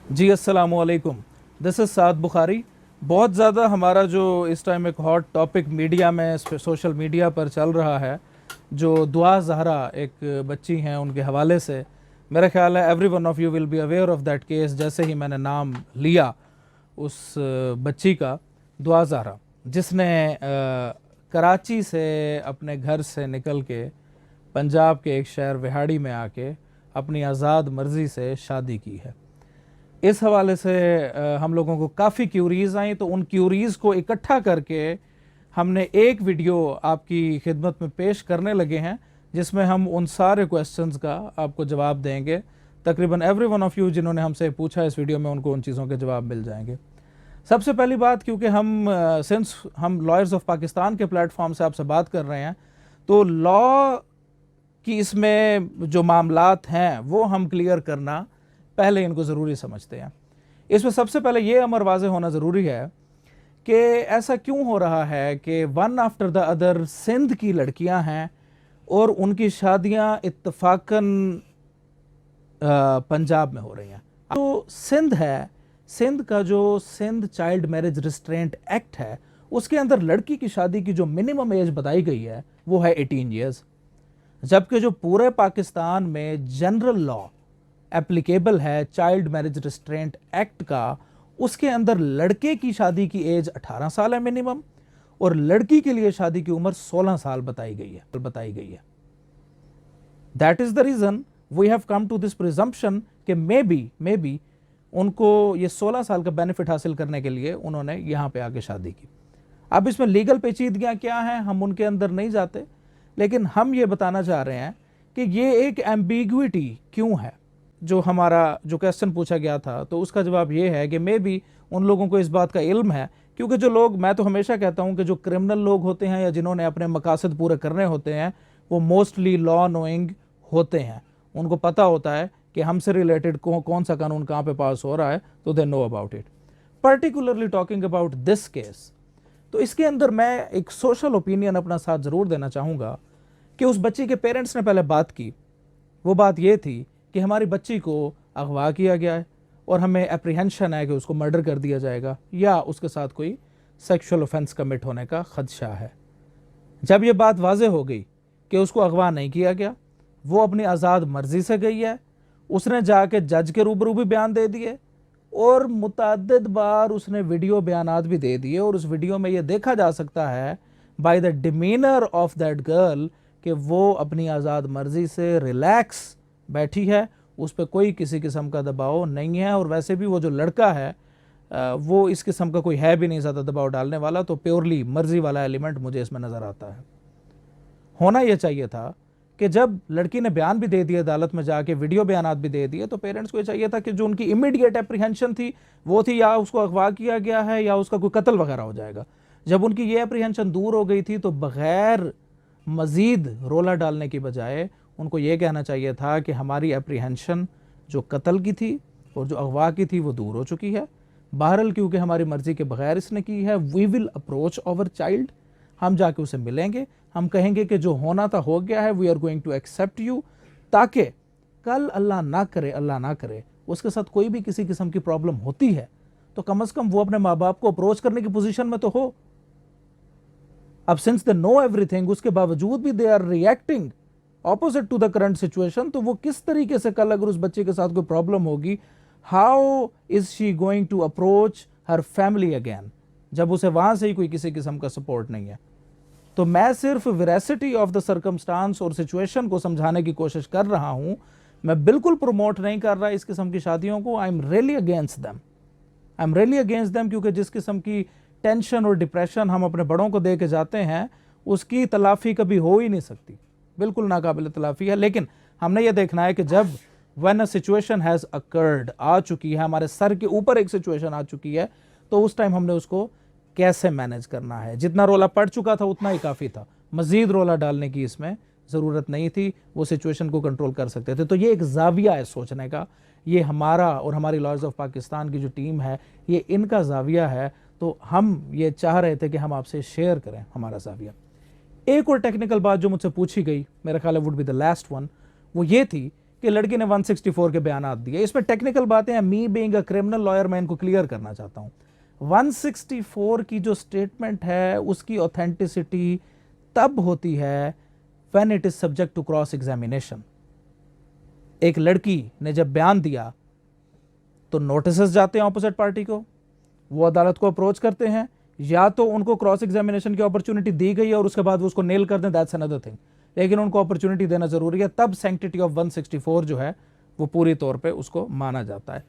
जी अस्सलामु अलैकुम। This is साद बुखारी। बहुत ज़्यादा हमारा जो इस टाइम एक हॉट टॉपिक मीडिया में सोशल मीडिया पर चल रहा है, जो दुआ ज़हरा एक बच्ची हैं उनके हवाले से, मेरा ख्याल है every one of you will be aware of that case. जैसे ही मैंने नाम लिया उस बच्ची का, दुआ ज़हरा, जिसने कराची से अपने घर से निकल के पंजाब के एक शहर विहाड़ी में आके अपनी आज़ाद मर्ज़ी से शादी की है। इस हवाले से हम लोगों को काफ़ी क्यूरीज आई, तो उन क्यूरीज को इकट्ठा करके हमने एक वीडियो आपकी खिदमत में पेश करने लगे हैं, जिसमें हम उन सारे क्वेश्चंस का आपको जवाब देंगे। तकरीबन एवरी वन ऑफ यू जिन्होंने हमसे पूछा इस वीडियो में, उनको उन चीज़ों के जवाब मिल जाएंगे। सबसे पहली बात, क्योंकि हम सिंस हम लॉयर्स ऑफ पाकिस्तान के प्लेटफॉर्म से आपसे बात कर रहे हैं, तो लॉ की इसमें जो मामलात हैं वो हम क्लियर करना पहले इनको ज़रूरी समझते हैं। इसमें सबसे पहले ये अमर वाज़े होना ज़रूरी है कि ऐसा क्यों हो रहा है कि one after the other Sindh की लड़कियां हैं और उनकी शादियां इत्तफाकन पंजाब में हो रही हैं। तो सिंध है, सिंध का जो Sindh child marriage restraint act है, उसके अंदर लड़की की शादी की जो मिनिमम एज बताई गई है वो है 18 ईयर्स, जबकि जो पूरे पाकिस्तान में जनरल लॉ एप्लीकेबल है चाइल्ड मैरिज रिस्ट्रेंट एक्ट का, उसके अंदर लड़के की शादी की एज 18 साल है मिनिमम, और लड़की के लिए शादी की उम्र 16 साल बताई गई है। That is the reason we have come to this presumption कि मे बी उनको ये 16 साल का बेनिफिट हासिल करने के लिए उन्होंने यहां पे आके शादी की। अब इसमें लीगल पेचीदगियां क्या हैं हम उनके अंदर नहीं जाते, लेकिन हम ये बताना चाह रहे हैं कि ये एक एम्बिग्विटी क्यों है। जो हमारा जो क्वेश्चन पूछा गया था, तो उसका जवाब ये है कि मे बी उन लोगों को इस बात का इल्म है, क्योंकि जो लोग, मैं तो हमेशा कहता हूं कि जो क्रिमिनल लोग होते हैं या जिन्होंने अपने मकासद पूरे करने होते हैं, वो मोस्टली लॉ नोइंग होते हैं। उनको पता होता है कि हमसे रिलेटेड कौन सा कानून कहाँ पे पास हो रहा है, तो they know about it. Particularly talking about this case, तो इसके अंदर मैं एक सोशल ओपिनियन अपना साथ ज़रूर देना चाहूँगा कि उस बच्ची के पेरेंट्स ने पहले बात की। वो बात ये थी कि हमारी बच्ची को अगवा किया गया है और हमें एप्रीहेंशन है कि उसको मर्डर कर दिया जाएगा या उसके साथ कोई सेक्सुअल ऑफेंस कमिट होने का खदशा है। जब ये बात वाज़े हो गई कि उसको अगवा नहीं किया गया, वो अपनी आज़ाद मर्जी से गई है, उसने जाके जज के रूबरू भी बयान दे दिए और मुतअद्दिद बार उसने वीडियो बयानात भी दे दिए, और उस वीडियो में ये देखा जा सकता है by the demeanour of that girl कि वो अपनी आज़ाद मर्जी से रिलैक्स बैठी है, उस पर कोई किसी किस्म का दबाव नहीं है। और वैसे भी वो जो लड़का है वो इस किस्म का कोई है भी नहीं ज़्यादा दबाव डालने वाला, तो प्योरली मर्जी वाला एलिमेंट मुझे इसमें नज़र आता है। होना यह चाहिए था कि जब लड़की ने बयान भी दे दिया, अदालत में जाके वीडियो बयानात भी दे दिए, तो पेरेंट्स को ये चाहिए था कि जो उनकी इमीडिएट एप्रीहेंशन थी वो थी या उसको अगवा किया गया है या उसका कोई कत्ल वगैरह हो जाएगा। जब उनकी ये एप्रीहेंशन दूर हो गई थी, तो बग़ैर मज़ीद रोला डालने की बजाय उनको ये कहना चाहिए था कि हमारी एप्रीहेंशन जो कत्ल की थी और जो अगवा की थी वो दूर हो चुकी है। बहरहाल क्योंकि हमारी मर्ज़ी के बगैर इसने की है, we will approach our child, हम जाके उसे मिलेंगे, हम कहेंगे कि जो होना था हो गया है, we are going to accept you, ताकि कल अल्लाह ना करे उसके साथ कोई भी किसी किस्म की प्रॉब्लम होती है तो कम से कम वो अपने माँ बाप को अप्रोच करने की पोजीशन में तो हो। अब सिंस दे नो एवरीथिंग, उसके बावजूद भी they are reacting opposite to the current situation, तो वो किस तरीके से कल अगर उस बच्चे के साथ कोई प्रॉब्लम होगी, how is she going to approach her family again, जब उसे वहां से ही कोई किसी किस्म का सपोर्ट नहीं है। तो मैं सिर्फ वेरासिटी ऑफ द सर्कमस्टांस और सिचुएशन को समझाने की कोशिश कर रहा हूं, मैं बिल्कुल प्रमोट नहीं कर रहा इस किस्म की शादियों को। I am really against them, क्योंकि जिस किस्म की टेंशन और डिप्रेशन हम अपने बड़ों को दे के जाते हैं, उसकी तलाफी कभी हो ही नहीं सकती, बिल्कुल नाकाबिल तलाफी है। लेकिन हमने ये देखना है कि जब when a situation has occurred, आ चुकी है, हमारे सर के ऊपर एक सिचुएशन आ चुकी है, तो उस टाइम हमने उसको कैसे मैनेज करना है। जितना रोला पड़ चुका था उतना ही काफ़ी था, मज़ीद रोला डालने की इसमें ज़रूरत नहीं थी, वो सिचुएशन को कंट्रोल कर सकते थे। तो ये एक जाविया है सोचने का, ये हमारा और हमारी लॉयर्स ऑफ पाकिस्तान की जो टीम है, ये इनका जाविया है। तो हम ये चाह रहे थे कि हम आपसे शेयर करें हमारा जाविया। एक और टेक्निकल बात जो मुझसे पूछी गई, मेरा ख्याल है would be the last one, वो ये थी कि लड़की ने 164 के बयान दिए। इसमें टेक्निकल बातें हैं, me being a criminal lawyer मैं इनको क्लियर करना चाहता हूँ। 164 की जो स्टेटमेंट है उसकी ऑथेंटिसिटी तब होती है when it is subject to cross examination. एक लड़की ने जब बयान दिया तो नोटिसेस जाते हैं ऑपोजिट पार्टी को, वो अदालत को अप्रोच करते हैं, या तो उनको क्रॉस एग्जामिनेशन की अपॉर्चुनिटी दी गई है और उसके बाद वो उसको नेल कर दें, दैट्स अनदर थिंग, लेकिन उनको अपॉर्चुनिटी देना जरूरी है, तब सैंक्टिटी ऑफ 164 जो है वो पूरी तौर पे उसको माना जाता है।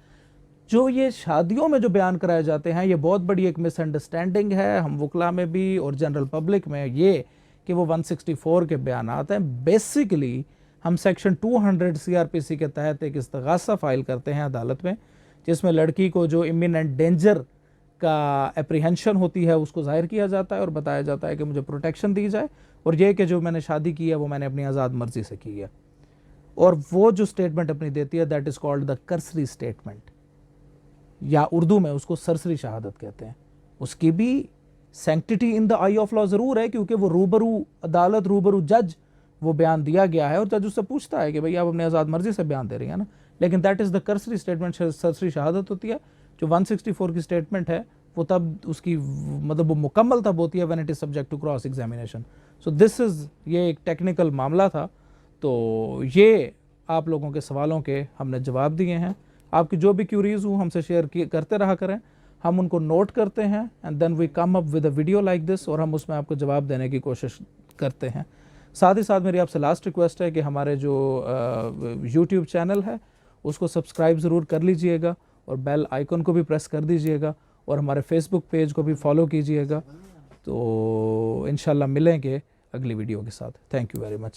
जो ये शादियों में जो बयान कराए जाते हैं, ये बहुत बड़ी एक मिसअंडरस्टैंडिंग है हम वकला में भी और जनरल पब्लिक में, ये कि वो 164 के बयान आते हैं। बेसिकली हम सेक्शन 200 सीआरपीसी के तहत एक इस्तगासा फाइल करते हैं अदालत में, जिसमें लड़की को जो इमिनेंट डेंजर का एप्रीहेंशन होती है उसको जाहिर किया जाता है और बताया जाता है कि मुझे प्रोटेक्शन दी जाए, और ये कि जो मैंने शादी की है वो मैंने अपनी आज़ाद मर्जी से की है। और वो जो स्टेटमेंट अपनी देती है that is called the cursory statement, या उर्दू में उसको सरसरी शहादत कहते हैं। उसकी भी sanctity in the I of law ज़रूर है, क्योंकि वो रूबरू अदालत, रूबरू जज वो बयान दिया गया है और जज उससे पूछता है कि भाई आप अपनी आज़ाद मर्जी से बयान दे रही हैं ना, लेकिन that is the cursory statement, सरसरी शहादत होती है। जो 164 की स्टेटमेंट है वो तब उसकी मतलब वो मुकम्मल तब होती है when it is subject to cross examination. So this is, ये एक टेक्निकल मामला था, तो ये आप लोगों के सवालों के हमने जवाब दिए हैं। आपकी जो भी क्यूरीज हो हमसे शेयर करते रहा करें, हम उनको नोट करते हैं and then we come up with a video like this, और हम उसमें आपको जवाब देने की कोशिश करते हैं। साथ ही साथ मेरी आपसे लास्ट रिक्वेस्ट है कि हमारे जो यूट्यूब चैनल है उसको सब्सक्राइब ज़रूर कर लीजिएगा और बेल आइकन को भी प्रेस कर दीजिएगा, और हमारे फेसबुक पेज को भी फॉलो कीजिएगा। तो इंशाल्लाह मिलेंगे अगली वीडियो के साथ। Thank you very much.